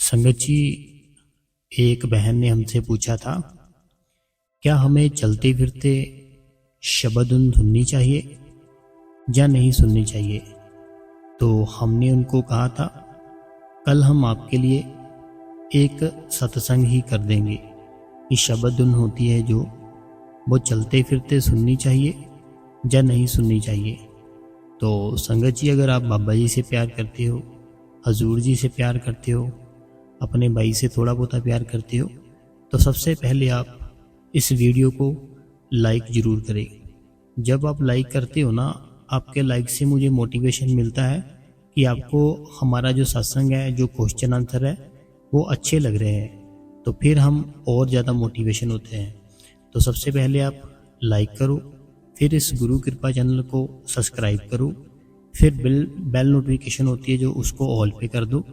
संगत जी, एक बहन ने हमसे पूछा था, क्या हमें चलते फिरते शब्द धुननी चाहिए या नहीं सुननी चाहिए। तो हमने उनको कहा था, कल हम आपके लिए एक सत्संग ही कर देंगे कि शब्द धुन होती है जो वो चलते फिरते सुननी चाहिए या नहीं सुननी चाहिए। तो संगत जी, अगर आप बाबा जी से प्यार करते हो, हजूर जी से प्यार करते हो, अपने भाई से थोड़ा बहुत प्यार करते हो, तो सबसे पहले आप इस वीडियो को लाइक ज़रूर करें। जब आप लाइक करते हो ना, आपके लाइक से मुझे मोटिवेशन मिलता है कि आपको हमारा जो सत्संग है, जो क्वेश्चन आंसर है, वो अच्छे लग रहे हैं, तो फिर हम और ज़्यादा मोटिवेशन होते हैं। तो सबसे पहले आप लाइक करो, फिर इस गुरु कृपा चैनल को सब्सक्राइब करो, फिर बेल नोटिफिकेशन होती है जो उसको ऑल पे कर दो,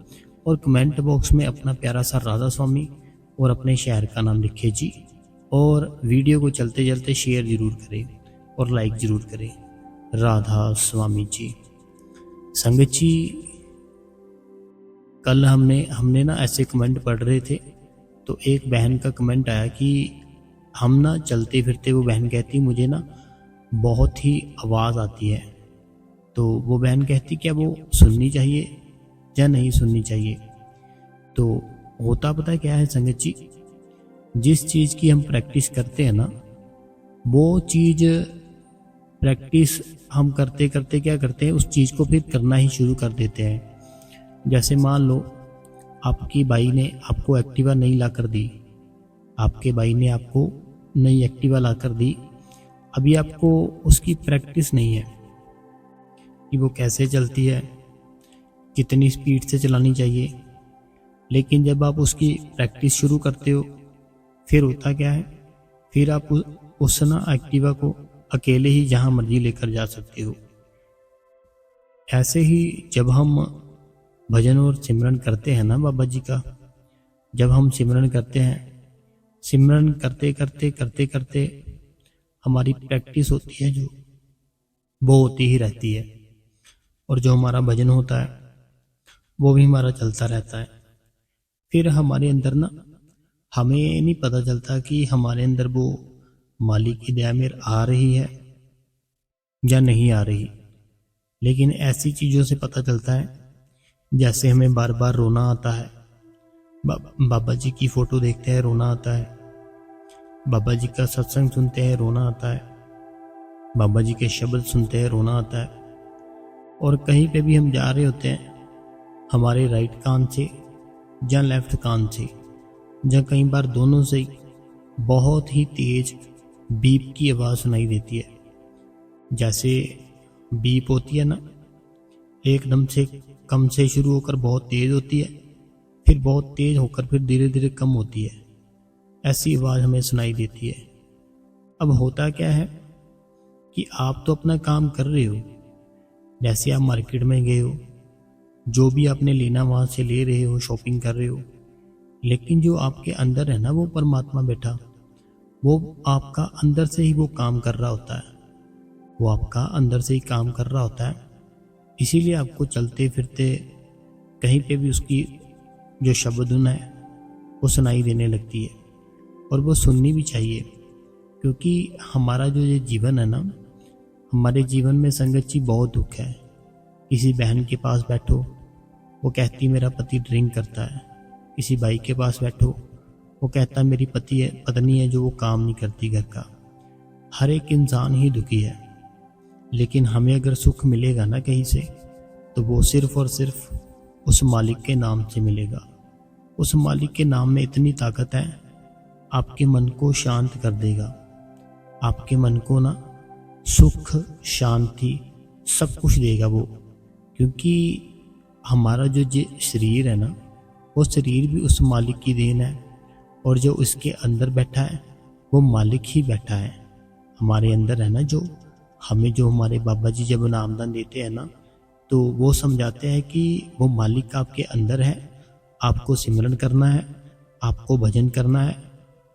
और कमेंट बॉक्स में अपना प्यारा सा राधा स्वामी और अपने शहर का नाम लिखे जी, और वीडियो को चलते चलते शेयर ज़रूर करें और लाइक ज़रूर करें। राधा स्वामी जी। संगत जी, कल हमने ना ऐसे कमेंट पढ़ रहे थे, तो एक बहन का कमेंट आया कि हम ना चलते फिरते, वो बहन कहती मुझे ना बहुत ही आवाज़ आती है। तो वो बहन कहती क्या वो सुननी चाहिए या नहीं सुननी चाहिए। तो होता पता क्या है संगत जी, जिस चीज़ की हम प्रैक्टिस करते हैं ना, वो चीज़ प्रैक्टिस हम करते करते क्या करते हैं, उस चीज़ को फिर करना ही शुरू कर देते हैं। जैसे मान लो आपकी बाई ने आपको एक्टिवा नहीं ला कर दी, आपके भाई ने आपको नई एक्टिवा ला कर दी, अभी आपको उसकी प्रैक्टिस नहीं है कि वो कैसे चलती है, कितनी स्पीड से चलानी चाहिए। लेकिन जब आप उसकी प्रैक्टिस शुरू करते हो, फिर होता क्या है, फिर आप उस ना एक्टिवा को अकेले ही जहाँ मर्जी लेकर जा सकते हो। ऐसे ही जब हम भजन और सिमरन करते हैं ना बाबा जी का, जब हम सिमरन करते हैं, सिमरन करते करते करते करते हमारी प्रैक्टिस होती है जो, वो होती ही रहती है, और जो हमारा भजन होता है वो भी हमारा चलता रहता है। फिर हमारे अंदर ना, हमें नहीं पता चलता कि हमारे अंदर वो मालिक की दया मेर आ रही है या नहीं आ रही। लेकिन ऐसी चीज़ों से पता चलता है, जैसे हमें बार बार रोना आता है, बाबा जी की फ़ोटो देखते हैं रोना आता है, बाबा जी का सत्संग सुनते हैं रोना आता है, बाबा जी के शब्द सुनते हैं रोना आता है। और कहीं पे भी हम जा रहे होते हैं, हमारे राइट कान से या लेफ्ट कान से, या कई बार दोनों से बहुत ही तेज बीप की आवाज़ सुनाई देती है। जैसे बीप होती है ना, एकदम से कम से शुरू होकर बहुत तेज़ होती है, फिर बहुत तेज़ होकर फिर धीरे धीरे कम होती है, ऐसी आवाज़ हमें सुनाई देती है। अब होता क्या है कि आप तो अपना काम कर रहे हो, जैसे आप मार्केट में गए हो, जो भी आपने लेना वहाँ से ले रहे हो, शॉपिंग कर रहे हो, लेकिन जो आपके अंदर है ना, वो परमात्मा बैठा, वो आपका अंदर से ही वो काम कर रहा होता है, वो आपका अंदर से ही काम कर रहा होता है। इसीलिए आपको चलते फिरते कहीं पे भी उसकी जो शब्द धुन है वो सुनाई देने लगती है, और वो सुननी भी चाहिए। क्योंकि हमारा जो ये जीवन है ना, हमारे जीवन में संगत जी बहुत दुख है। किसी बहन के पास बैठो, वो कहती मेरा पति ड्रिंक करता है। किसी भाई के पास बैठो, वो कहता मेरी पत्नी है जो वो काम नहीं करती घर का। हर एक इंसान ही दुखी है। लेकिन हमें अगर सुख मिलेगा ना कहीं से, तो वो सिर्फ और सिर्फ उस मालिक के नाम से मिलेगा। उस मालिक के नाम में इतनी ताकत है, आपके मन को शांत कर देगा, आपके मन को ना सुख शांति सब कुछ देगा वो। क्योंकि हमारा जो शरीर है ना, वो शरीर भी उस मालिक की देन है, और जो उसके अंदर बैठा है वो मालिक ही बैठा है हमारे अंदर है ना। जो हमारे बाबा जी जब नामदान देते हैं ना, तो वो समझाते हैं कि वो मालिक आपके अंदर है, आपको सिमरन करना है, आपको भजन करना है,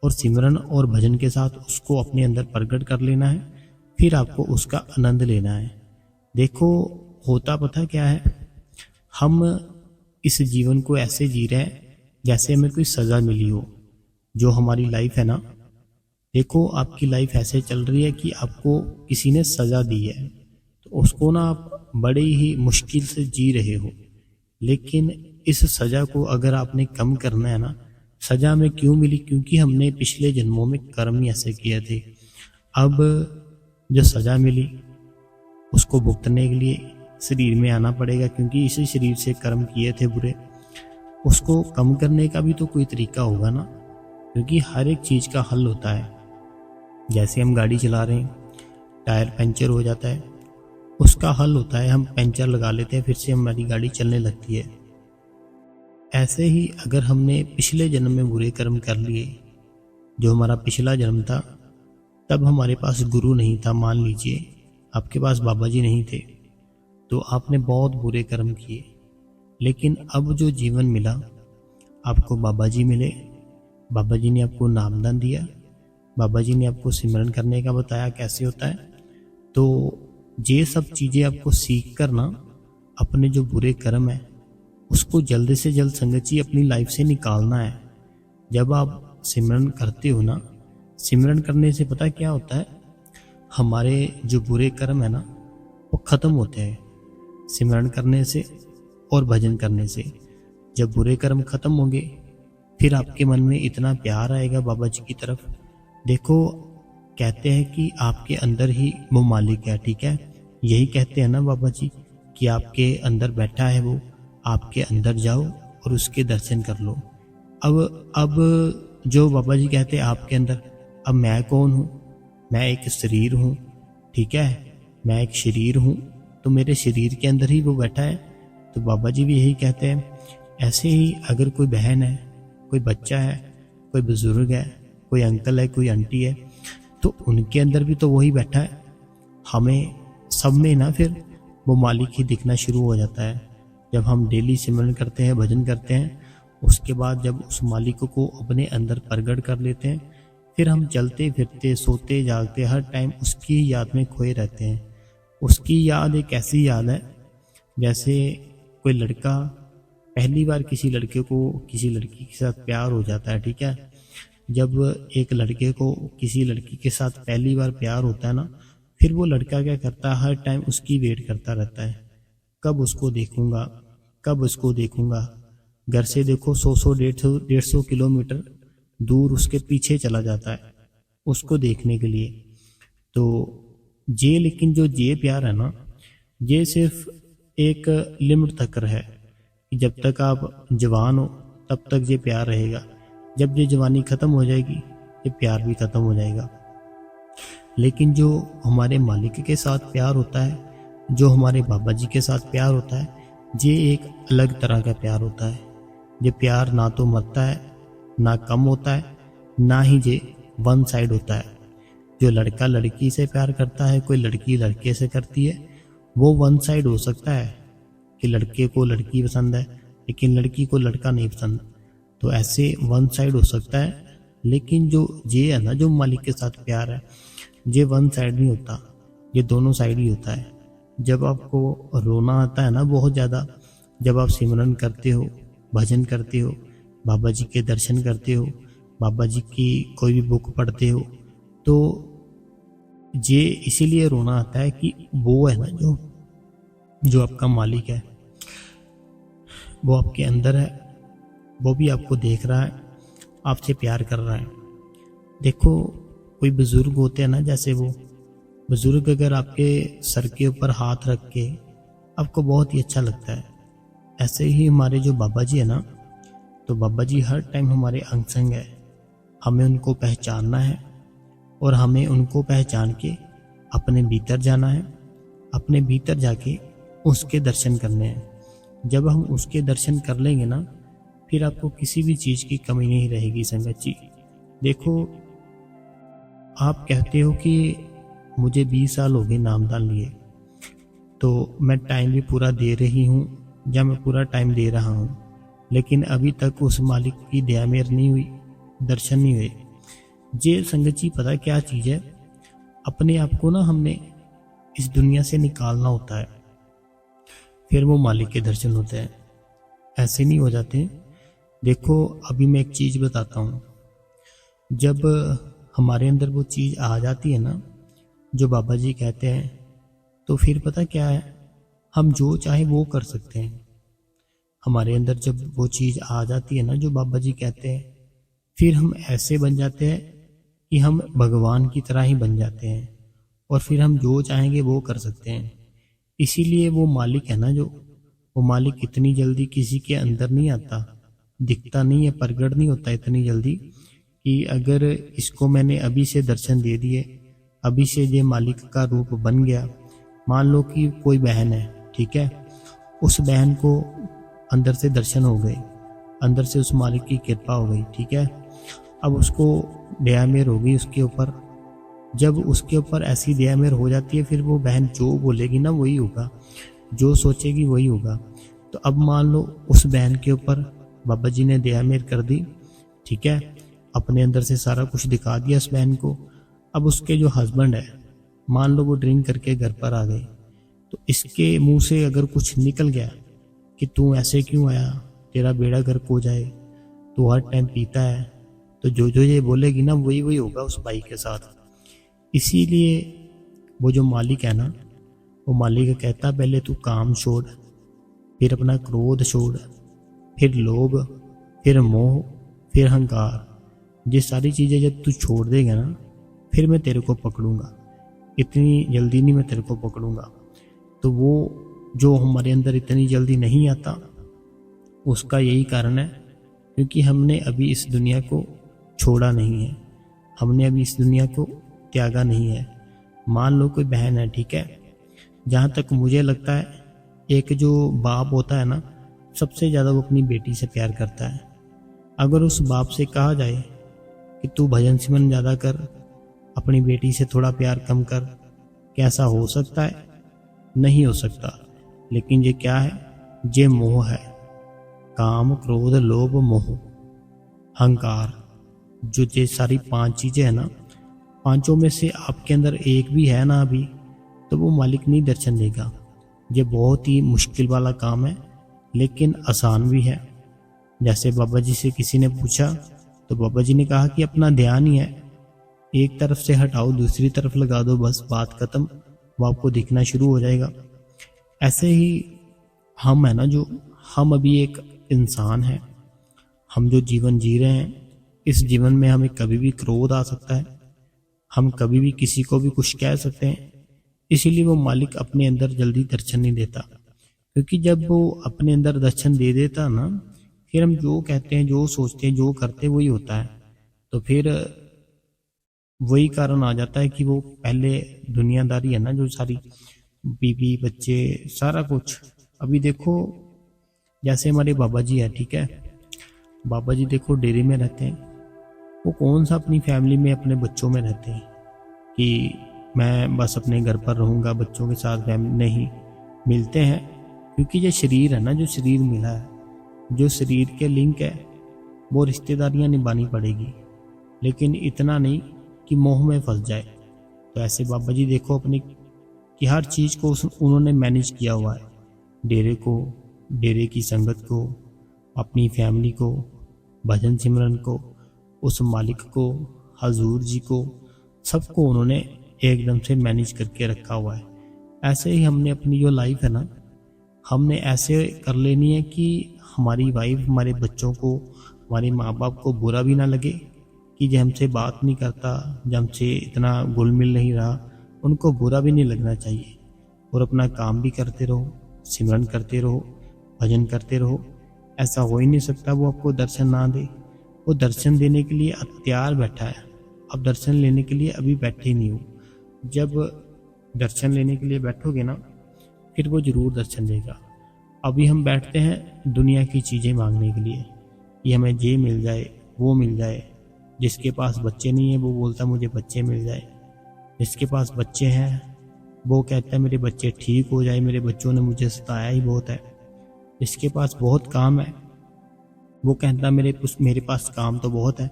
और सिमरन और भजन के साथ उसको अपने अंदर प्रकट कर लेना है, फिर आपको उसका आनंद लेना है। देखो होता पता क्या है, हम इस जीवन को ऐसे जी रहे हैं जैसे हमें कोई सज़ा मिली हो। जो हमारी लाइफ है ना, देखो आपकी लाइफ ऐसे चल रही है कि आपको किसी ने सज़ा दी है, तो उसको ना आप बड़े ही मुश्किल से जी रहे हो। लेकिन इस सज़ा को अगर आपने कम करना है ना, सज़ा हमें क्यों मिली? क्योंकि हमने पिछले जन्मों में कर्म ही ऐसे किए थे। अब जो सज़ा मिली उसको भुगतने के लिए शरीर में आना पड़ेगा, क्योंकि इसी शरीर से कर्म किए थे बुरे। उसको कम करने का भी तो कोई तरीका होगा ना, क्योंकि हर एक चीज़ का हल होता है। जैसे हम गाड़ी चला रहे हैं, टायर पंचर हो जाता है, उसका हल होता है हम पंचर लगा लेते हैं, फिर से हमारी गाड़ी चलने लगती है। ऐसे ही अगर हमने पिछले जन्म में बुरे कर्म कर लिए, जो हमारा पिछला जन्म था, तब हमारे पास गुरु नहीं था, मान लीजिए आपके पास बाबा जी नहीं थे, तो आपने बहुत बुरे कर्म किए। लेकिन अब जो जीवन मिला, आपको बाबा जी मिले, बाबा जी ने आपको नामदान दिया, बाबा जी ने आपको सिमरन करने का बताया कैसे होता है। तो ये सब चीज़ें आपको सीख कर ना अपने जो बुरे कर्म है उसको जल्द से जल्द संगत जी अपनी लाइफ से निकालना है। जब आप सिमरन करते हो ना, सिमरन करने से पता क्या होता है, हमारे जो बुरे कर्म है ना वो ख़त्म होते हैं सिमरन करने से और भजन करने से। जब बुरे कर्म ख़त्म होंगे फिर आपके मन में इतना प्यार आएगा बाबा जी की तरफ। देखो कहते हैं कि आपके अंदर ही वो मालिक है, ठीक है, यही कहते हैं ना बाबा जी कि आपके अंदर बैठा है वो, आपके अंदर जाओ और उसके दर्शन कर लो। अब जो बाबा जी कहते हैं आपके अंदर, अब मैं कौन हूँ? मैं एक शरीर हूँ, ठीक है, मैं एक शरीर हूँ, तो मेरे शरीर के अंदर ही वो बैठा है। तो बाबा जी भी यही कहते हैं। ऐसे ही अगर कोई बहन है, कोई बच्चा है, कोई बुजुर्ग है, कोई अंकल है, कोई आंटी है, तो उनके अंदर भी तो वही बैठा है। हमें सब में ना फिर वो मालिक ही दिखना शुरू हो जाता है। जब हम डेली सिमरन करते हैं, भजन करते हैं, उसके बाद जब उस मालिक को अपने अंदर प्रकट कर लेते हैं, फिर हम चलते फिरते सोते जागते हर टाइम उसकी ही याद में खोए रहते हैं। उसकी याद एक ऐसी याद है जैसे कोई लड़का पहली बार किसी लड़के को किसी लड़की के साथ प्यार हो जाता है, ठीक है। जब एक लड़के को किसी लड़की के साथ पहली बार प्यार होता है ना, फिर वो लड़का क्या करता है, हर टाइम उसकी वेट करता रहता है, कब उसको देखूंगा, कब उसको देखूंगा। घर से देखो 100 150 किलोमीटर दूर उसके पीछे चला जाता है उसको देखने के लिए। तो ये लेकिन जो ये प्यार है ना, ये सिर्फ एक लिमिट तक है कि जब तक आप जवान हो तब तक ये प्यार रहेगा। जब ये जवानी ख़त्म हो जाएगी ये प्यार भी ख़त्म हो जाएगा। लेकिन जो हमारे मालिक के साथ प्यार होता है, जो हमारे बाबा जी के साथ प्यार होता है, ये एक अलग तरह का प्यार होता है। ये प्यार ना तो मरता है, ना कम होता है, ना ही ये वन साइड होता है। जो लड़का लड़की से प्यार करता है, कोई लड़की लड़के से करती है, वो वन साइड हो सकता है कि लड़के को लड़की पसंद है लेकिन लड़की को लड़का नहीं पसंद, तो ऐसे वन साइड हो सकता है। लेकिन जो ये है ना, जो मालिक के साथ प्यार है, ये वन साइड नहीं होता, ये दोनों साइड ही होता है। जब आपको रोना आता है ना बहुत ज़्यादा, जब आप सिमरन करते हो, भजन करते हो, बाबा जी के दर्शन करते हो, बाबा जी की कोई भी बुक पढ़ते हो, तो ये इसीलिए रोना आता है कि वो है ना जो आपका मालिक है, वो आपके अंदर है, वो भी आपको देख रहा है, आपसे प्यार कर रहा है। देखो कोई बुज़ुर्ग होते हैं ना, जैसे वो बुज़ुर्ग अगर आपके सर के ऊपर हाथ रख के, आपको बहुत ही अच्छा लगता है। ऐसे ही हमारे जो बाबा जी है ना, तो बाबा जी हर टाइम हमारे अंग संग है। हमें उनको पहचानना है और हमें उनको पहचान के अपने भीतर जाना है, अपने भीतर जाके उसके दर्शन करने हैं। जब हम उसके दर्शन कर लेंगे ना, फिर आपको किसी भी चीज़ की कमी नहीं रहेगी संगत जी। देखो आप कहते हो कि मुझे 20 साल हो गए नामदान लिए, तो मैं टाइम भी पूरा दे रही हूँ या मैं पूरा टाइम दे रहा हूँ, लेकिन अभी तक उस मालिक की दया मेर नहीं हुई, दर्शन नहीं हुए। ये संगत जी पता क्या चीज़ है, अपने आप को ना हमने इस दुनिया से निकालना होता है, फिर वो मालिक के दर्शन होते हैं। ऐसे नहीं हो जाते। देखो अभी मैं एक चीज़ बताता हूँ। जब हमारे अंदर वो चीज़ आ जाती है ना, जो बाबा जी कहते हैं, तो फिर पता क्या है, हम जो चाहे वो कर सकते हैं। हमारे अंदर जब वो चीज़ आ जाती है ना, जो बाबा जी कहते हैं, फिर हम ऐसे बन जाते हैं कि हम भगवान की तरह ही बन जाते हैं, और फिर हम जो चाहेंगे वो कर सकते हैं। इसीलिए वो मालिक है ना, जो वो मालिक इतनी जल्दी किसी के अंदर नहीं आता, दिखता नहीं है, प्रगट नहीं होता इतनी जल्दी कि अगर इसको मैंने अभी से दर्शन दे दिए, अभी से ये मालिक का रूप बन गया। मान लो कि कोई बहन है, ठीक है, उस बहन को अंदर से दर्शन हो गए, अंदर से उस मालिक की कृपा हो गई, ठीक है। अब उसको दया मेहर हो गई उसके ऊपर। जब उसके ऊपर ऐसी दया मेहर हो जाती है, फिर वो बहन जो बोलेगी ना वही होगा, जो सोचेगी वही होगा। तो अब मान लो उस बहन के ऊपर बाबा जी ने दया मेहर कर दी, ठीक है, अपने अंदर से सारा कुछ दिखा दिया उस बहन को। अब उसके जो हस्बैंड है, मान लो वो ड्रिंक करके घर पर आ गए, तो इसके मुंह से अगर कुछ निकल गया कि तू ऐसे क्यों आया, तेरा बेड़ा गर्क हो जाए, तू हर टाइम पीता है, तो जो जो ये बोलेगी ना वही वही होगा उस भाई के साथ। इसीलिए वो जो मालिक है ना, वो मालिक कहता पहले तू काम छोड़, फिर अपना क्रोध छोड़, फिर लोभ, फिर मोह, फिर अहंकार। ये सारी चीज़ें जब तू छोड़ देगा ना, फिर मैं तेरे को पकड़ूंगा। इतनी जल्दी नहीं मैं तेरे को पकड़ूंगा। तो वो जो हमारे अंदर इतनी जल्दी नहीं आता, उसका यही कारण है क्योंकि हमने अभी इस दुनिया को छोड़ा नहीं है, हमने अभी इस दुनिया को त्यागा नहीं है। मान लो कोई बहन है, ठीक है, जहाँ तक मुझे लगता है एक जो बाप होता है ना, सबसे ज़्यादा वो अपनी बेटी से प्यार करता है। अगर उस बाप से कहा जाए कि तू भजन सिमरन ज़्यादा कर, अपनी बेटी से थोड़ा प्यार कम कर, कैसा हो सकता है? नहीं हो सकता। लेकिन ये क्या है? ये मोह है, काम क्रोध लोभ मोह अहंकार। जो ये सारी 5 चीज़ें हैं ना, पांचों में से आपके अंदर एक भी है ना अभी, तो वो मालिक नहीं दर्शन देगा। ये बहुत ही मुश्किल वाला काम है, लेकिन आसान भी है। जैसे बाबा जी से किसी ने पूछा, तो बाबा जी ने कहा कि अपना ध्यान ही है, एक तरफ से हटाओ दूसरी तरफ लगा दो, बस बात खत्म, वो आपको दिखना शुरू हो जाएगा। ऐसे ही हम है ना, जो हम अभी एक इंसान है, हम जो जीवन जी रहे हैं, इस जीवन में हमें कभी भी क्रोध आ सकता है, हम कभी भी किसी को भी कुछ कह सकते हैं। इसीलिए वो मालिक अपने अंदर जल्दी दर्शन नहीं देता, क्योंकि जब वो अपने अंदर दर्शन दे देता ना, फिर हम जो कहते हैं, जो सोचते हैं, जो करते हैं वही होता है। तो फिर वही कारण आ जाता है कि वो पहले दुनियादारी है ना, जो सारी बीवी बच्चे सारा कुछ। अभी देखो जैसे हमारे बाबा जी है, ठीक है, बाबा जी देखो डेरे में रहते हैं, वो कौन सा अपनी फैमिली में अपने बच्चों में रहते हैं कि मैं बस अपने घर पर रहूँगा बच्चों के साथ, फैमिली नहीं मिलते हैं। क्योंकि ये शरीर है ना, जो शरीर मिला है, जो शरीर के लिंक है, वो रिश्तेदारियाँ निभानी पड़ेगी, लेकिन इतना नहीं कि मोह में फंस जाए। तो ऐसे बाबा जी देखो अपनी कि हर चीज़ को उन्होंने मैनेज किया हुआ है, डेरे को, डेरे की संगत को, अपनी फैमिली को, भजन सिमरन को, उस मालिक को, हजूर जी को, सबको उन्होंने एकदम से मैनेज करके रखा हुआ है। ऐसे ही हमने अपनी जो लाइफ है ना, हमने ऐसे कर लेनी है कि हमारी वाइफ, हमारे बच्चों को, हमारे माँ बाप को बुरा भी ना लगे कि जो हमसे बात नहीं करता, जो हमसे इतना घुल मिल नहीं रहा, उनको बुरा भी नहीं लगना चाहिए। और अपना काम भी करते रहो, सिमरन करते रहो, भजन करते रहो। ऐसा हो ही नहीं सकता वो आपको दर्शन ना दे। वो दर्शन देने के लिए तैयार बैठा है, अब दर्शन लेने के लिए अभी बैठे ही नहीं हो। जब दर्शन लेने के लिए बैठोगे ना, फिर वो जरूर दर्शन देगा। अभी हम बैठते हैं दुनिया की चीज़ें मांगने के लिए कि हमें ये मिल जाए, वो मिल जाए। जिसके पास बच्चे नहीं है वो बोलता मुझे बच्चे मिल जाए, जिसके पास बच्चे हैं वो कहता है मेरे बच्चे ठीक हो जाए, मेरे बच्चों ने मुझे सताया ही बहुत है। जिसके पास बहुत काम है वो कहता मेरे पास काम तो बहुत है,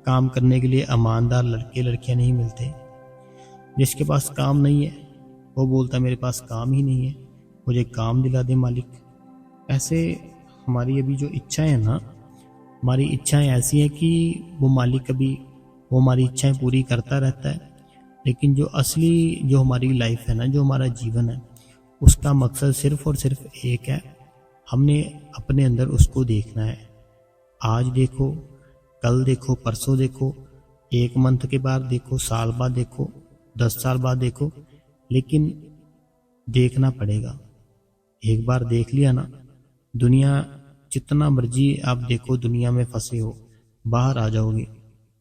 काम करने के लिए ईमानदार लड़के लड़कियां नहीं मिलते। जिसके पास काम नहीं है वो बोलता मेरे पास काम ही नहीं है, मुझे काम दिला दे मालिक। ऐसे हमारी अभी जो इच्छा है ना, हमारी इच्छाएं ऐसी हैं कि वो मालिक कभी वो हमारी इच्छाएं पूरी करता रहता है, लेकिन जो असली जो हमारी लाइफ है ना, जो हमारा जीवन है, उसका मकसद सिर्फ और सिर्फ एक है। हमने अपने अंदर उसको देखना है। आज देखो, कल देखो, परसों देखो, 1 मंथ के बाद देखो, साल बाद देखो, 10 साल बाद देखो, लेकिन देखना पड़ेगा। एक बार देख लिया ना, दुनिया जितना मर्जी आप देखो, दुनिया में फंसे हो, बाहर आ जाओगे।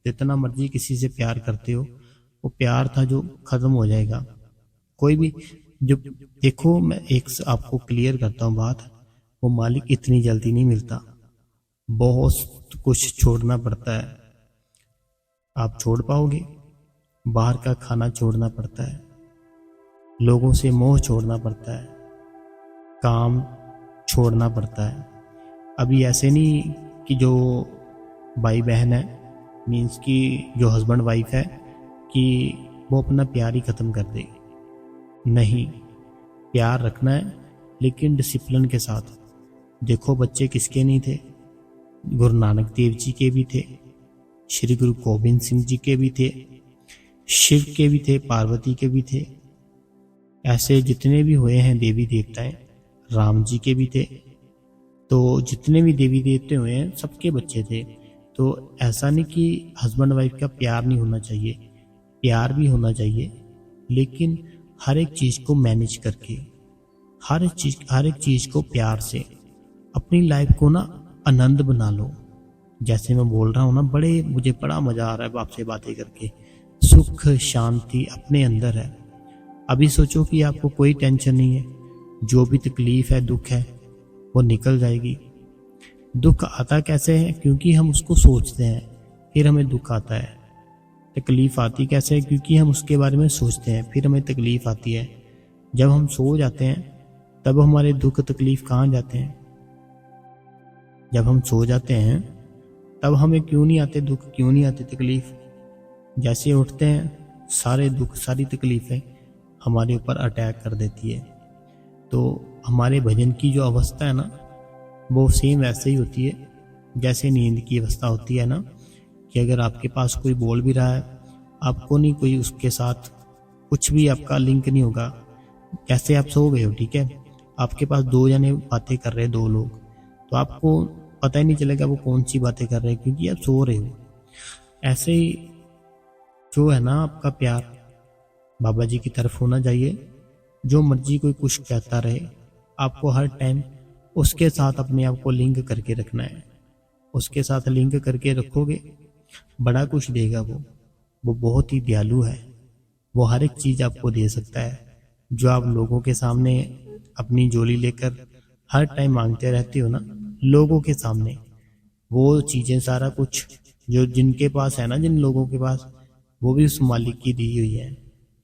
जितना मर्जी किसी से प्यार करते हो, वो प्यार था जो खत्म हो जाएगा। कोई भी जो देखो, मैं एक आपको क्लियर करता हूँ बात, वो मालिक इतनी जल्दी नहीं मिलता, बहुत कुछ छोड़ना पड़ता है। आप छोड़ पाओगे? बाहर का खाना छोड़ना पड़ता है, लोगों से मोह छोड़ना पड़ता है, काम छोड़ना पड़ता है। अभी ऐसे नहीं कि जो भाई बहन है, मीन्स कि जो हस्बैंड वाइफ है, कि वो अपना प्यार ही ख़त्म कर दे। नहीं, प्यार रखना है, लेकिन डिसिप्लिन के साथ। देखो, बच्चे किसके नहीं थे? गुरु नानक देव जी के भी थे, श्री गुरु गोबिंद सिंह जी के भी थे, शिव के भी थे, पार्वती के भी थे। ऐसे जितने भी हुए हैं देवी देवताएं, राम जी के भी थे। तो जितने भी देवी देवते हुए हैं, सबके बच्चे थे। तो ऐसा नहीं कि हस्बैंड वाइफ का प्यार नहीं होना चाहिए, प्यार भी होना चाहिए, लेकिन हर एक चीज़ को मैनेज करके, हर एक चीज़ को प्यार से अपनी लाइफ को ना आनंद बना लो। जैसे मैं बोल रहा हूँ ना, मुझे बड़ा मज़ा आ रहा है आपसे बातें करके। सुख शांति अपने अंदर है। अभी सोचो कि आपको कोई टेंशन नहीं है, जो भी तकलीफ है, दुख है, वो निकल जाएगी। दुख आता कैसे है? क्योंकि हम उसको सोचते हैं, फिर हमें दुख आता है। तकलीफ आती कैसे है? क्योंकि हम उसके बारे में सोचते हैं, फिर हमें तकलीफ आती है। जब हम सो जाते हैं, तब हमारे दुख तकलीफ कहाँ जाते हैं? जब हम सो जाते हैं, तब हमें क्यों नहीं आते दुख, क्यों नहीं आती तकलीफ? जैसे उठते हैं, सारे दुख, सारी तकलीफें हमारे ऊपर अटैक कर देती है। तो हमारे भजन की जो अवस्था है ना, वो सेम वैसे ही होती है जैसे नींद की अवस्था होती है ना, कि अगर आपके पास कोई बोल भी रहा है, आपको नहीं कोई उसके साथ कुछ भी आपका लिंक नहीं होगा। जैसे आप सो गए हो, ठीक है, आपके पास 2 जने बातें कर रहे हैं, 2 लोग, तो आपको पता ही नहीं चलेगा वो कौन सी बातें कर रहे हैं, क्योंकि आप सो रहे हो। ऐसे ही जो है ना, आपका प्यार बाबा जी की तरफ होना चाहिए। जो मर्जी कोई कुछ कहता रहे, आपको हर टाइम उसके साथ अपने आप को लिंक करके रखना है। उसके साथ लिंक करके रखोगे, बड़ा कुछ देगा वो बहुत ही दयालु है। वो हर एक चीज़ आपको दे सकता है। जो आप लोगों के सामने अपनी झोली लेकर हर टाइम मांगते रहते हो ना, लोगों के सामने, वो चीज़ें सारा कुछ जो जिनके पास है ना, जिन लोगों के पास, वो भी उस मालिक की दी हुई है।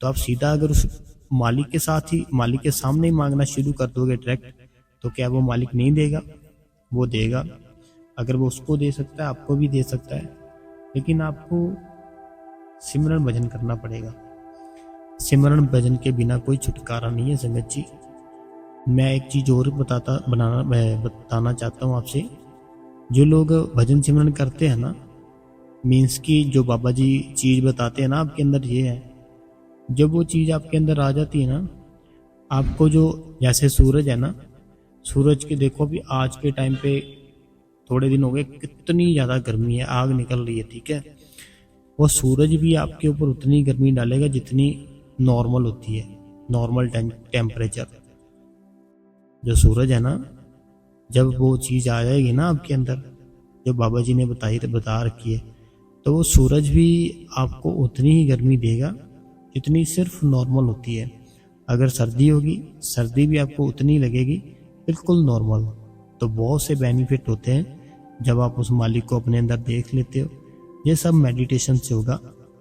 तो आप सीधा अगर उस मालिक के साथ ही, मालिक के सामने ही मांगना शुरू कर दोगे डायरेक्ट, तो क्या वो मालिक नहीं देगा? वो देगा। अगर वो उसको दे सकता है, आपको भी दे सकता है। लेकिन आपको सिमरन भजन करना पड़ेगा। सिमरन भजन के बिना कोई छुटकारा नहीं है संगत जी। मैं एक चीज़ और बताना चाहता हूँ आपसे। जो लोग भजन सिमरन करते हैं ना, मीन्स की जो बाबा जी चीज़ बताते हैं ना आपके अंदर, ये है, जब वो चीज़ आपके अंदर आ जाती है ना, आपको जो, जैसे सूरज है ना, सूरज के देखो अभी आज के टाइम पे थोड़े दिन हो गए, कितनी ज़्यादा गर्मी है, आग निकल रही है, ठीक है। वो सूरज भी आपके ऊपर उतनी गर्मी डालेगा जितनी नॉर्मल होती है, नॉर्मल टेम्परेचर। जो सूरज है ना, जब वो चीज़ आ जाएगी ना आपके अंदर, जो बाबा जी ने बता रखी है, तो वो सूरज भी आपको उतनी ही गर्मी देगा जितनी सिर्फ नॉर्मल होती है। अगर सर्दी होगी, सर्दी भी आपको उतनी लगेगी, बिल्कुल नॉर्मल। तो बहुत से बेनिफिट होते हैं जब आप उस मालिक को अपने अंदर देख लेते हो। ये सब मेडिटेशन से होगा,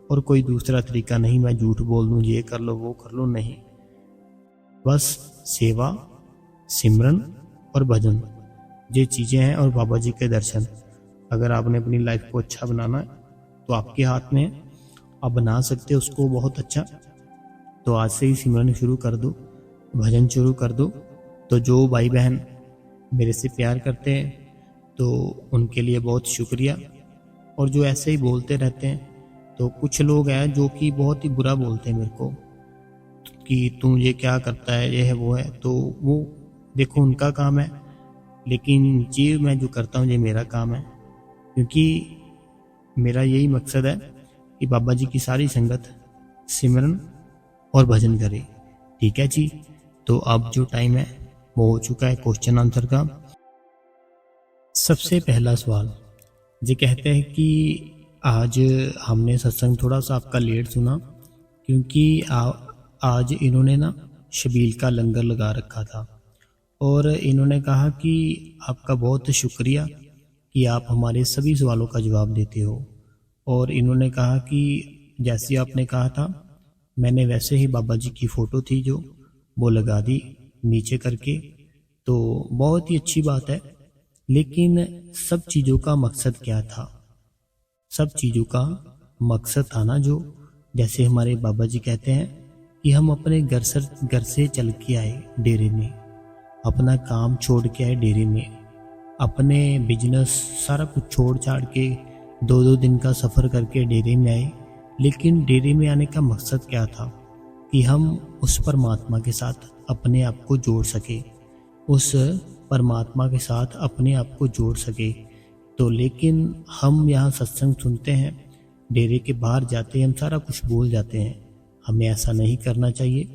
और कोई दूसरा तरीका नहीं। मैं झूठ बोल दूँ, ये कर लो, वो कर लो, नहीं। बस सेवा, सिमरन और भजन, ये चीज़ें हैं, और बाबा जी के दर्शन। अगर आपने अपनी लाइफ को अच्छा बनाना है तो आपके हाथ में है, आप बना सकते हो उसको बहुत अच्छा। तो आज से ही सिमरन शुरू कर दो, भजन शुरू कर दो। तो जो भाई बहन मेरे से प्यार करते हैं, तो उनके लिए बहुत शुक्रिया। और जो ऐसे ही बोलते रहते हैं, तो कुछ लोग हैं जो कि बहुत ही बुरा बोलते हैं मेरे को कि तू ये क्या करता है, ये है वो है। तो वो देखो उनका काम है, लेकिन ये मैं जो करता हूँ ये मेरा काम है, क्योंकि मेरा यही मकसद है कि बाबा जी की सारी संगत सिमरन और भजन करे। ठीक है जी। तो अब जो टाइम है वो हो चुका है क्वेश्चन आंसर का। सबसे पहला सवाल ये कहते हैं कि आज हमने सत्संग थोड़ा सा आपका लेट सुना, क्योंकि आज इन्होंने ना शबील का लंगर लगा रखा था, और इन्होंने कहा कि आपका बहुत शुक्रिया कि आप हमारे सभी सवालों का जवाब देते हो। और इन्होंने कहा कि जैसे आपने कहा था, मैंने वैसे ही बाबा जी की फ़ोटो थी जो वो लगा दी नीचे करके। तो बहुत ही अच्छी बात है, लेकिन सब चीज़ों का मकसद क्या था? सब चीज़ों का मकसद था ना, जो जैसे हमारे बाबा जी कहते हैं कि हम अपने घर से चल के आए डेरे में, अपना काम छोड़ के आए डेरे में, अपने बिजनेस सारा कुछ छोड़ छाड़ के 2-2 दिन का सफ़र करके डेरे में आए। लेकिन डेरे में आने का मकसद क्या था? कि हम उस परमात्मा के साथ अपने आप को जोड़ सके, उस परमात्मा के साथ अपने आप को जोड़ सके। तो लेकिन हम यहाँ सत्संग सुनते हैं, डेरे के बाहर जाते हैं, हम सारा कुछ भूल जाते हैं। हमें ऐसा नहीं करना चाहिए।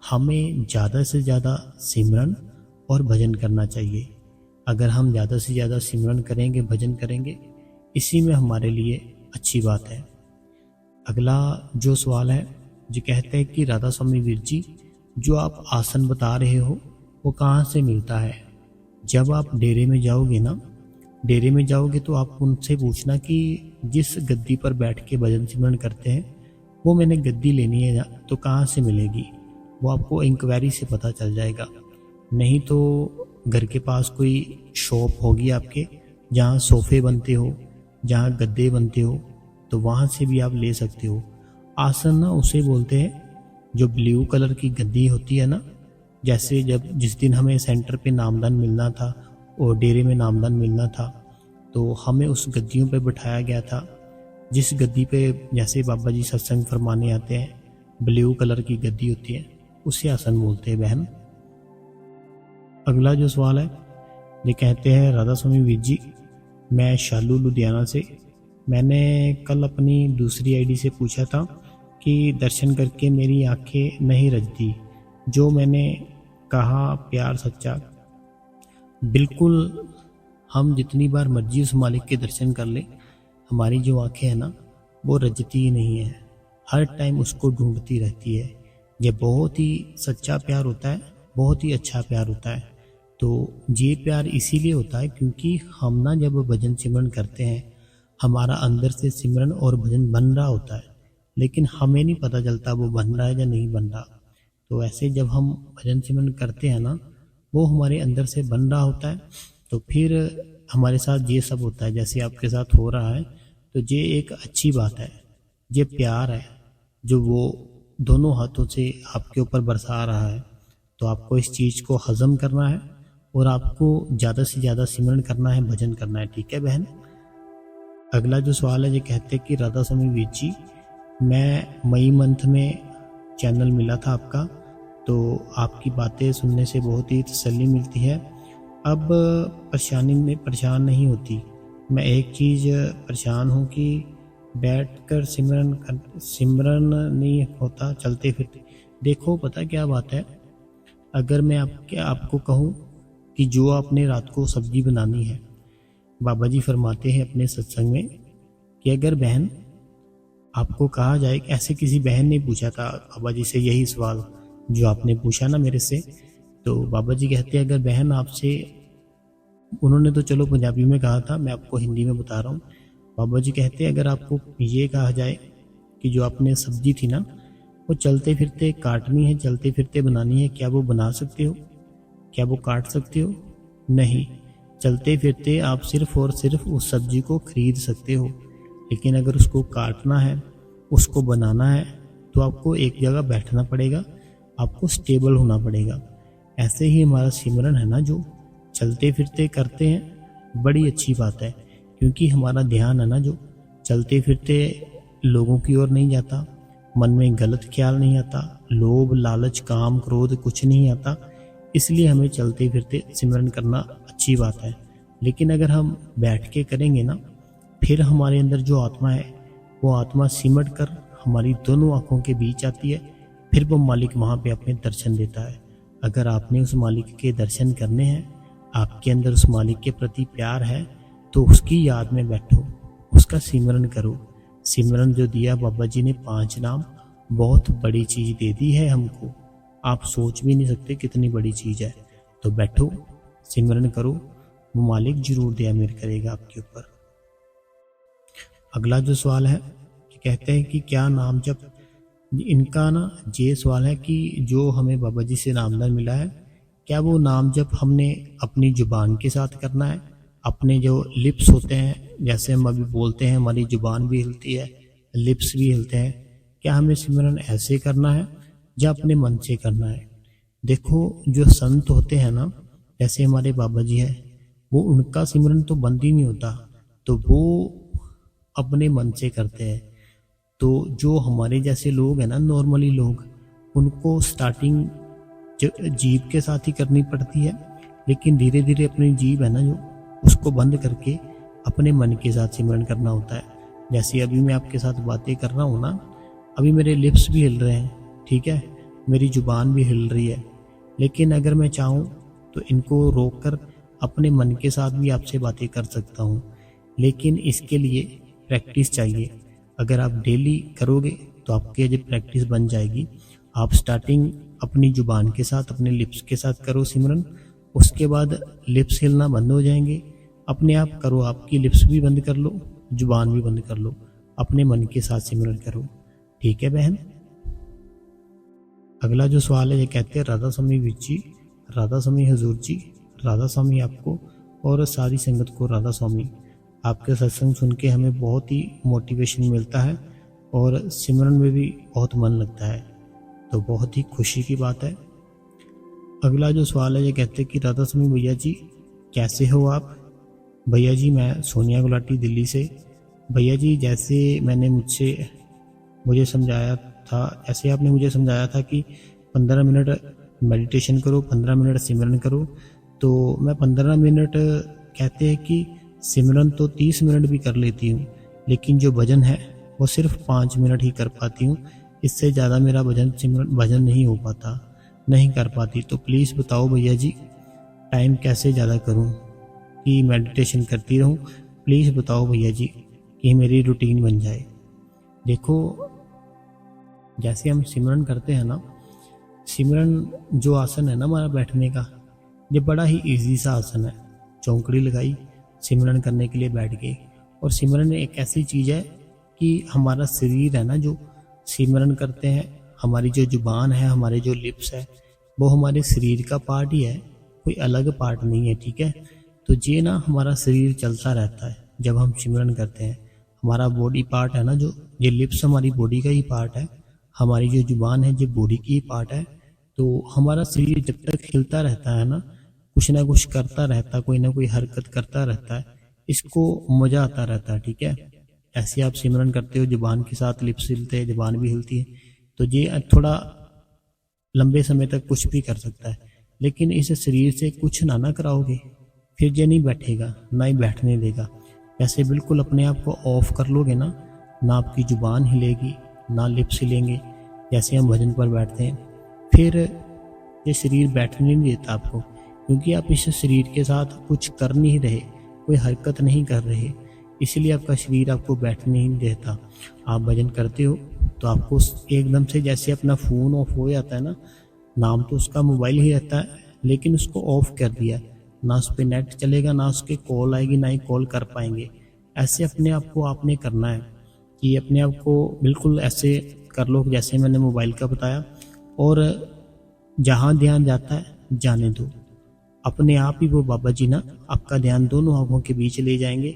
हमें ज़्यादा से ज़्यादा सिमरन और भजन करना चाहिए। अगर हम ज़्यादा से ज़्यादा सिमरन करेंगे, भजन करेंगे, इसी में हमारे लिए अच्छी बात है। अगला जो सवाल है जो कहते हैं कि राधा स्वामी वीर जी, जो आप आसन बता रहे हो वो कहाँ से मिलता है? जब आप डेरे में जाओगे ना, डेरे में जाओगे तो आप उनसे पूछना कि जिस गद्दी पर बैठ के भजन सिमरन करते हैं वो मैंने गद्दी लेनी है तो कहाँ से मिलेगी? वो आपको इंक्वायरी से पता चल जाएगा। नहीं तो घर के पास कोई शॉप होगी आपके जहाँ सोफ़े बनते हो, जहाँ गद्दे बनते हो, तो वहाँ से भी आप ले सकते हो। आसन ना उसे बोलते हैं जो ब्लू कलर की गद्दी होती है ना। जैसे जिस दिन हमें सेंटर पे नामदान मिलना था और डेरे में नामदान मिलना था, तो हमें उस गद्दियों पे बिठाया गया था। जिस गद्दी पे जैसे बाबा जी सत्संग फरमाने आते हैं, ब्लू कलर की गद्दी होती है, उसे आसन बोलते हैं बहन। अगला जो सवाल है ये कहते हैं राधा स्वामी वीर जी, मैं शालू लुधियाना से, मैंने कल अपनी दूसरी आईडी से पूछा था कि दर्शन करके मेरी आंखें नहीं रजती, जो मैंने कहा प्यार सच्चा। बिल्कुल, हम जितनी बार मर्जी उस मालिक के दर्शन कर ले, हमारी जो आंखें हैं ना वो रजती ही नहीं है, हर टाइम उसको ढूंढती रहती है। ये बहुत ही सच्चा प्यार होता है, बहुत ही अच्छा प्यार होता है। तो ये प्यार इसीलिए होता है क्योंकि हम ना जब भजन सिमरन करते हैं, हमारा अंदर से सिमरन और भजन बन रहा होता है, लेकिन हमें नहीं पता चलता वो बन रहा है या नहीं बन रहा। तो ऐसे जब हम भजन सिमरन करते हैं ना, वो हमारे अंदर से बन रहा होता है, तो फिर हमारे साथ ये सब होता है जैसे आपके साथ हो रहा है। तो ये एक अच्छी बात है, ये प्यार है जो वो दोनों हाथों से आपके ऊपर बरसा रहा है। तो आपको इस चीज़ को हजम करना है और आपको ज़्यादा से ज़्यादा सिमरन करना है, भजन करना है। ठीक है बहन। अगला जो सवाल है ये कहते हैं कि राधा स्वामी वीर जी, मैं मई मंथ में चैनल मिला था आपका, तो आपकी बातें सुनने से बहुत ही तसल्ली मिलती है। अब परेशानी में परेशान नहीं होती। मैं एक चीज़ परेशान हूँ कि बैठकर सिमरन नहीं होता चलते फिरते। देखो पता क्या बात है, अगर मैं आपको कहूँ कि जो आपने रात को सब्जी बनानी है, बाबा जी फरमाते हैं अपने सत्संग में कि अगर बहन आपको कहा जाए, ऐसे किसी बहन ने पूछा था बाबा जी से यही सवाल जो आपने पूछा ना मेरे से, तो बाबा जी कहते हैं अगर बहन आपसे, उन्होंने तो चलो पंजाबी में कहा था, मैं आपको हिंदी में बता रहा हूँ। बाबा जी कहते हैं अगर आपको ये कहा जाए कि जो आपने सब्जी थी ना वो चलते फिरते काटनी है, चलते फिरते बनानी है, क्या वो बना सकते हो? क्या वो काट सकते हो? नहीं। चलते फिरते आप सिर्फ और सिर्फ उस सब्जी को खरीद सकते हो, लेकिन अगर उसको काटना है, उसको बनाना है, तो आपको एक जगह बैठना पड़ेगा, आपको स्टेबल होना पड़ेगा। ऐसे ही हमारा सिमरन है ना, जो चलते फिरते करते हैं, बड़ी अच्छी बात है, क्योंकि हमारा ध्यान है ना जो चलते फिरते लोगों की ओर नहीं जाता, मन में गलत ख्याल नहीं आता, लोभ लालच काम क्रोध कुछ नहीं आता। इसलिए हमें चलते फिरते सिमरन करना अच्छी बात है। लेकिन अगर हम बैठ के करेंगे ना, फिर हमारे अंदर जो आत्मा है वो आत्मा सिमट कर हमारी दोनों आंखों के बीच आती है। फिर वो मालिक वहाँ पे अपने दर्शन देता है। अगर आपने उस मालिक के दर्शन करने हैं, आपके अंदर उस मालिक के प्रति प्यार है, तो उसकी याद में बैठो, उसका सिमरन करो। सिमरन जो दिया बाबा जी ने 5 नाम, बहुत बड़ी चीज़ दे दी है हमको। आप सोच भी नहीं सकते कितनी बड़ी चीज़ है। तो बैठो, सिमरन करो, वो मालिक जरूर दया मेर करेगा आपके ऊपर। अगला जो सवाल है कि कहते हैं कि क्या नाम जप, इनका ना ये सवाल है कि जो हमें बाबा जी से नामदान मिला है, क्या वो नाम जप हमने अपनी जुबान के साथ करना है? अपने जो लिप्स होते हैं, जैसे हम अभी बोलते हैं, हमारी जुबान भी हिलती है, लिप्स भी हिलते हैं, क्या हमें सिमरन ऐसे करना है या अपने मन से करना है? देखो, जो संत होते हैं ना, जैसे हमारे बाबा जी है, वो उनका सिमरन तो बंद ही नहीं होता, तो वो अपने मन से करते हैं। तो जो हमारे जैसे लोग हैं ना, नॉर्मली लोग, उनको स्टार्टिंग जीभ के साथ ही करनी पड़ती है, लेकिन धीरे धीरे अपनी जीभ है ना जो, उसको बंद करके अपने मन के साथ सिमरन करना होता है। जैसे अभी मैं आपके साथ बातें कर रहा हूँ ना, अभी मेरे लिप्स भी हिल रहे हैं, ठीक है, मेरी जुबान भी हिल रही है, लेकिन अगर मैं चाहूँ तो इनको रोक कर अपने मन के साथ भी आपसे बातें कर सकता हूँ। लेकिन इसके लिए प्रैक्टिस चाहिए। अगर आप डेली करोगे तो आपकी जब प्रैक्टिस बन जाएगी, आप स्टार्टिंग अपनी जुबान के साथ, अपने लिप्स के साथ करो सिमरन, उसके बाद लिप्स हिलना बंद हो जाएंगे, अपने आप करो, आपकी लिप्स भी बंद कर लो, जुबान भी बंद कर लो, अपने मन के साथ सिमरन करो। ठीक है बहन। अगला जो सवाल है, ये कहते हैं राधा स्वामी विच जी, राधा स्वामी हजूर जी, राधा स्वामी आपको और सारी संगत को राधा स्वामी। आपके सत्संग सुन के हमें बहुत ही मोटिवेशन मिलता है और सिमरन में भी बहुत मन लगता है, तो बहुत ही खुशी की बात है। अगला जो सवाल है, ये कहते हैं कि राधा स्वामी भैया जी कैसे हो आप? भैया जी मैं सोनिया गुलाटी दिल्ली से। भैया जी, जैसे मुझे समझाया था, ऐसे आपने मुझे समझाया था कि 15 मिनट मेडिटेशन करो, 15 मिनट सिमरन करो, तो मैं 15 मिनट, कहते हैं कि सिमरन तो 30 मिनट भी कर लेती हूँ, लेकिन जो भजन है वो सिर्फ 5 मिनट ही कर पाती हूँ। इससे ज़्यादा मेरा भजन नहीं हो पाता, नहीं कर पाती। तो प्लीज़ बताओ भैया जी, टाइम कैसे ज़्यादा करूँ कि मेडिटेशन करती रहूँ? प्लीज़ बताओ भैया जी कि मेरी रूटीन बन जाए। देखो, जैसे हम सिमरन करते हैं ना, सिमरन जो आसन है ना हमारा बैठने का, ये बड़ा ही इजी सा आसन है। चौंकड़ी लगाई, सिमरन करने के लिए बैठ गए। और सिमरन एक ऐसी चीज़ है कि हमारा शरीर है ना जो सिमरन करते हैं, हमारी जो जुबान है, हमारे जो लिप्स है, वो हमारे शरीर का पार्ट ही है, कोई अलग पार्ट नहीं है। ठीक है, तो ये ना हमारा शरीर चलता रहता है जब हम सिमरन करते हैं। हमारा बॉडी पार्ट है ना जो, ये लिप्स हमारी बॉडी का ही पार्ट है, हमारी जो जुबान है ये बॉडी की ही पार्ट है। तो हमारा शरीर जब तक हिलता रहता है ना, कुछ ना कुछ करता रहता, कोई ना कोई हरकत करता रहता है, इसको मजा आता रहता है। ठीक है, ऐसे आप सिमरन करते हो, जुबान के साथ लिप्स हिलते हैं, जुबान भी हिलती है, तो ये थोड़ा लंबे समय तक कुछ भी कर सकता है। लेकिन इस शरीर से कुछ ना कराओगे, फिर ये नहीं बैठेगा, ना ही बैठने देगा। ऐसे बिल्कुल अपने आप को ऑफ कर लोगे ना, ना आपकी जुबान हिलेगी, ना लिप्स हिलेंगे, जैसे हम भजन पर बैठते हैं, फिर ये शरीर बैठने नहीं देता आपको, क्योंकि आप इस शरीर के साथ कुछ कर नहीं रहे, कोई हरकत नहीं कर रहे, इसलिए आपका शरीर आपको बैठने नहीं देता। आप भजन करते हो तो आपको एकदम से जैसे अपना फ़ोन ऑफ हो जाता है ना, नाम तो उसका मोबाइल ही रहता है, लेकिन उसको ऑफ कर दिया, ना उस पर नेट चलेगा, ना उसके कॉल आएगी, ना ही कॉल कर पाएंगे। ऐसे अपने आप को आपने करना है कि अपने आप को बिल्कुल ऐसे कर लो जैसे मैंने मोबाइल का बताया, और जहाँ ध्यान जाता है जाने दो, अपने आप ही वो बाबा जी ना आपका ध्यान दोनों आँखों के बीच ले जाएंगे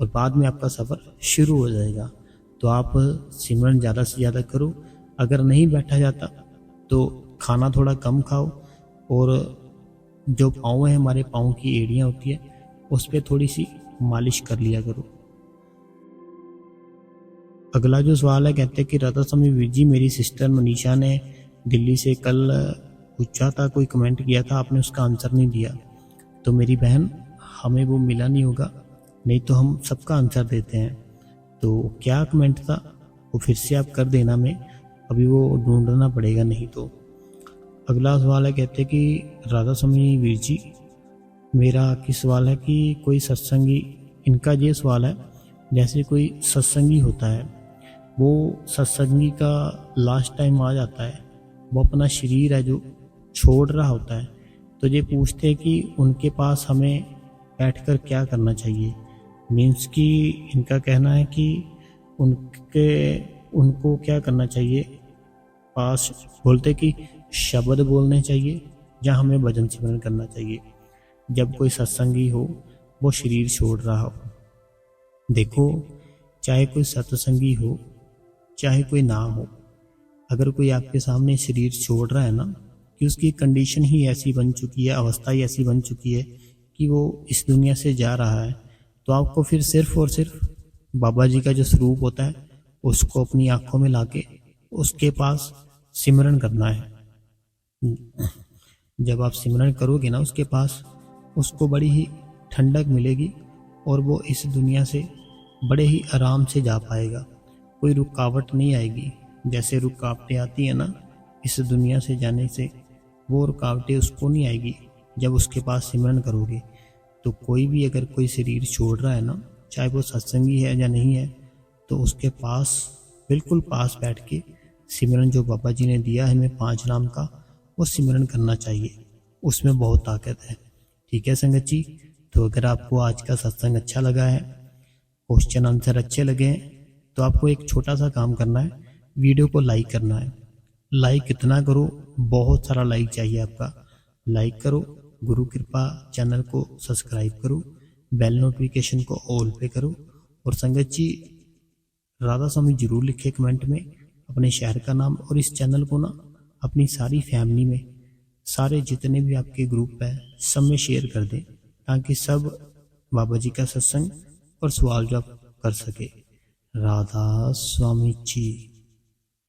और बाद में आपका सफ़र शुरू हो जाएगा। तो आप सिमरन ज़्यादा से ज़्यादा करो। अगर नहीं बैठा जाता तो खाना थोड़ा कम खाओ, और जो पाँव है, हमारे पाँव की एड़ियाँ होती है, उस पर थोड़ी सी मालिश कर लिया करो। अगला जो सवाल है, कहते हैं कि राधा स्वामी वीर जी, मेरी सिस्टर मनीषा ने दिल्ली से कल पूछा था, कोई कमेंट किया था, आपने उसका आंसर नहीं दिया। तो मेरी बहन, हमें वो मिला नहीं होगा, नहीं तो हम सबका आंसर देते हैं। तो क्या कमेंट था वो फिर से आप कर देना, में अभी वो ढूंढना पड़ेगा नहीं तो। अगला सवाल है, कहते हैं कि राधा स्वामी वीर जी, मेरा आपकी सवाल है कि कोई सत्संगी, इनका ये सवाल है, जैसे कोई सत्संगी होता है, वो सत्संगी का लास्ट टाइम आ जाता है, वो अपना शरीर है जो छोड़ रहा होता है, तो ये पूछते हैं कि उनके पास हमें बैठकर क्या करना चाहिए। मीन्स कि इनका कहना है कि उनको क्या करना चाहिए, पास बोलते कि शब्द बोलने चाहिए या हमें भजन सिमरन करना चाहिए जब कोई सत्संगी हो वो शरीर छोड़ रहा हो। देखो, चाहे कोई सत्संगी हो चाहे कोई ना हो, अगर कोई आपके सामने शरीर छोड़ रहा है ना, कि उसकी कंडीशन ही ऐसी बन चुकी है, अवस्था ही ऐसी बन चुकी है कि वो इस दुनिया से जा रहा है, तो आपको फिर सिर्फ और सिर्फ बाबा जी का जो स्वरूप होता है उसको अपनी आंखों में लाके उसके पास सिमरन करना है। जब आप सिमरन करोगे ना उसके पास, उसको बड़ी ही ठंडक मिलेगी और वो इस दुनिया से बड़े ही आराम से जा पाएगा, कोई रुकावट नहीं आएगी। जैसे रुकावटें आती है ना इस दुनिया से जाने से, वो रुकावटें उसको नहीं आएगी जब उसके पास सिमरन करोगे। तो कोई भी अगर कोई शरीर छोड़ रहा है ना, चाहे वो सत्संगी है या नहीं है, तो उसके पास बिल्कुल पास बैठ के सिमरन जो बाबा जी ने दिया है हमें 5 नाम का, वो सिमरन करना चाहिए, उसमें बहुत ताकत है। ठीक है संगत जी, तो अगर आपको आज का सत्संग अच्छा लगा है, क्वेश्चन आंसर अच्छे लगे हैं, तो आपको एक छोटा सा काम करना है, वीडियो को लाइक करना है। लाइक कितना करो, बहुत सारा लाइक चाहिए आपका। लाइक करो, गुरु कृपा चैनल को सब्सक्राइब करो, बेल नोटिफिकेशन को ऑल पे करो, और संगत जी राधा स्वामी जरूर लिखे कमेंट में अपने शहर का नाम, और इस चैनल को ना अपनी सारी फैमिली में, सारे जितने भी आपके ग्रुप है सब में शेयर कर दें, ताकि सब बाबा जी का सत्संग और सवाल जवाब कर सके। राधा स्वामी जी।